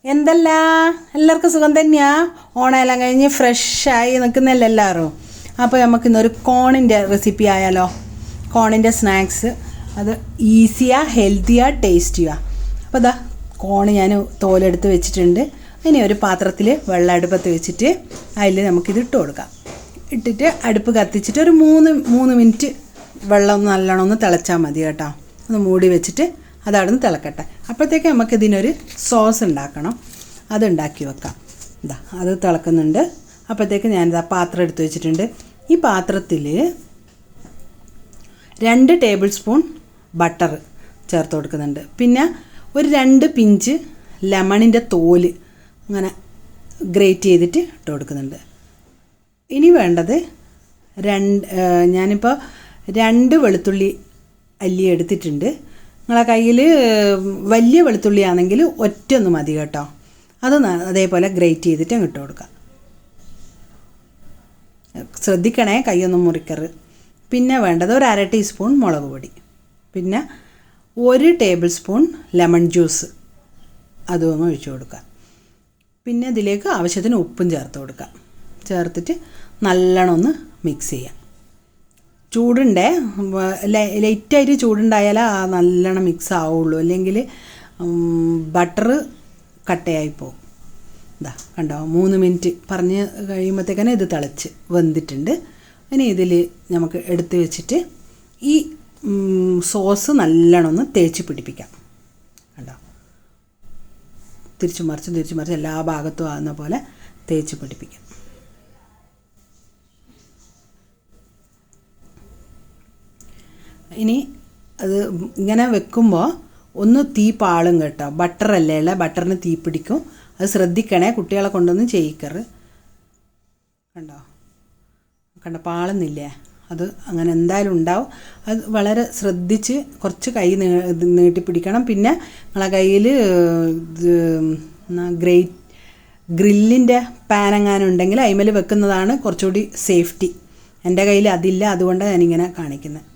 എന്തല്ല എല്ലാവർക്കും സുഖം തന്നെയാ. ഓണമെല്ലാം കഴിഞ്ഞ് ഫ്രഷായി നിൽക്കുന്നല്ലോ എല്ലാവരും. അപ്പോൾ നമുക്കിന്നൊരു കോണിൻ്റെ റെസിപ്പി ആയാലോ. കോണിൻ്റെ സ്നാക്സ്, അത് ഈസിയാ, ഹെൽത്തിയാ, ടേസ്റ്റിയാ. അപ്പോൾ ഇതാ കോണ് ഞാൻ തോലെടുത്ത് വെച്ചിട്ടുണ്ട്. ഇനി ഒരു പാത്രത്തിൽ വെള്ളം അടുപ്പത്ത് വെച്ചിട്ട് അതിൽ നമുക്കിത് ഇട്ട് കൊടുക്കാം. ഇട്ടിട്ട് അടുപ്പ് കത്തിച്ചിട്ട് ഒരു മൂന്ന് മിനിറ്റ് വെള്ളം നല്ലോണം ഒന്ന് തിളച്ചാൽ മതി കേട്ടോ. ഒന്ന് മൂടി വെച്ചിട്ട് അതവിടെ നിന്ന് തിളക്കട്ടെ. അപ്പോഴത്തേക്ക് നമുക്കിതിനൊരു സോസ് ഉണ്ടാക്കണം. അതുണ്ടാക്കി വെക്കാം. ഇതാ അത് തിളക്കുന്നുണ്ട്. അപ്പോഴത്തേക്ക് ഞാനിതാ പാത്രം എടുത്ത് വെച്ചിട്ടുണ്ട്. ഈ പാത്രത്തിൽ 2 ടേബിൾ സ്പൂൺ ബട്ടർ ചേർത്ത് കൊടുക്കുന്നുണ്ട്. പിന്നെ ഒരു 2 പിഞ്ച് ലെമണിൻ്റെ തോല് അങ്ങനെ ഗ്രേറ്റ് ചെയ്തിട്ട് ഇട്ട് കൊടുക്കുന്നുണ്ട്. ഇനി വേണ്ടത് ഞാനിപ്പോൾ 2 വെളുത്തുള്ളി അല്ലി എടുത്തിട്ടുണ്ട്. നിങ്ങളെ കയ്യിൽ വലിയ വെളുത്തുള്ളി ആണെങ്കിൽ ഒറ്റൊന്ന് മതി കേട്ടോ. അത് അതേപോലെ ഗ്രേറ്റ് ചെയ്തിട്ട് അങ്ങ് ഇട്ട് കൊടുക്കാം. ശ്രദ്ധിക്കണേ, കൈയൊന്നും മുറിക്കരുത്. പിന്നെ വേണ്ടത് ഒരു 1/2 ടീസ്പൂൺ മുളക് പൊടി, പിന്നെ 1 ടേബിൾ സ്പൂൺ ലെമൺ ജ്യൂസ് അതും അങ്ങ് ഒഴിച്ചു കൊടുക്കാം. പിന്നെ ഇതിലേക്ക് ആവശ്യത്തിന് ഉപ്പും ചേർത്ത് കൊടുക്കാം. ചേർത്തിട്ട് നല്ലോണം ഒന്ന് മിക്സ് ചെയ്യാം. ചൂടുണ്ടേ, ലൈറ്റായിട്ട് ചൂടുണ്ടായാലേ നല്ലോണം മിക്സ് ആവുള്ളൂ, അല്ലെങ്കിൽ ബട്ടർ കട്ടയായി പോകും. ഇതാ കണ്ടോ, 3 മിനിറ്റ് പറഞ്ഞ് കഴിയുമ്പോഴത്തേക്കന്നെ ഇത് തിളച്ച് വെന്തിട്ടുണ്ട്. ഇനി ഇതിൽ നമുക്ക് എടുത്ത് വെച്ചിട്ട് ഈ സോസ് നല്ലോണം ഒന്ന് തേച്ച് പിടിപ്പിക്കാം. കണ്ടോ, തിരിച്ചു മറിച്ച് എല്ലാ ഭാഗത്തും ആകുന്ന പോലെ തേച്ച് പിടിപ്പിക്കാം. ഇനി അത് ഇങ്ങനെ വെക്കുമ്പോൾ ഒന്ന് തീ പാളും കേട്ടോ. ബട്ടറല്ലേ ഉള്ള, ബട്ടറിന് തീ പിടിക്കും. അത് ശ്രദ്ധിക്കണേ, കുട്ടികളെ കൊണ്ടൊന്നും ചെയ്യിക്കറ്. കണ്ടോ പാളുന്നില്ലേ? അത് അങ്ങനെ എന്തായാലും ഉണ്ടാവും. അത് വളരെ ശ്രദ്ധിച്ച് കുറച്ച് കൈ നീട്ടിപ്പിടിക്കണം. പിന്നെ നിങ്ങളെ കയ്യിൽ ഗ്രില്ലിൻ്റെ പാനെങ്ങാനും ഉണ്ടെങ്കിൽ അതിന്മേൽ വെക്കുന്നതാണ് കുറച്ചുകൂടി സേഫ്റ്റി. എൻ്റെ കയ്യിൽ അതില്ല, അതുകൊണ്ടാണ് ഞാനിങ്ങനെ കാണിക്കുന്നത്.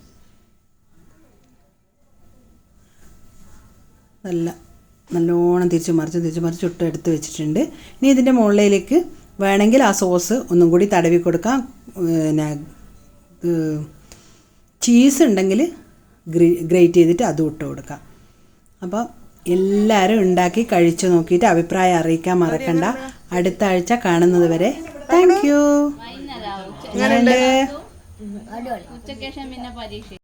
നല്ലോണം തിരിച്ച് മറിച്ച് ചുട്ട് എടുത്ത് വെച്ചിട്ടുണ്ട്. ഇനി ഇതിൻ്റെ മുകളിലേക്ക് വേണമെങ്കിൽ ആ സോസ് ഒന്നും കൂടി തടവി കൊടുക്കാം. പിന്നെ ചീസ് ഉണ്ടെങ്കിൽ ഗ്രേറ്റ് ചെയ്തിട്ട് അതും ഇട്ട് കൊടുക്കാം. അപ്പോൾ എല്ലാവരും ഉണ്ടാക്കി കഴിച്ച് നോക്കിയിട്ട് അഭിപ്രായം അറിയിക്കാൻ മറക്കണ്ട. അടുത്ത ആഴ്ച കാണുന്നത് വരെ താങ്ക് യു.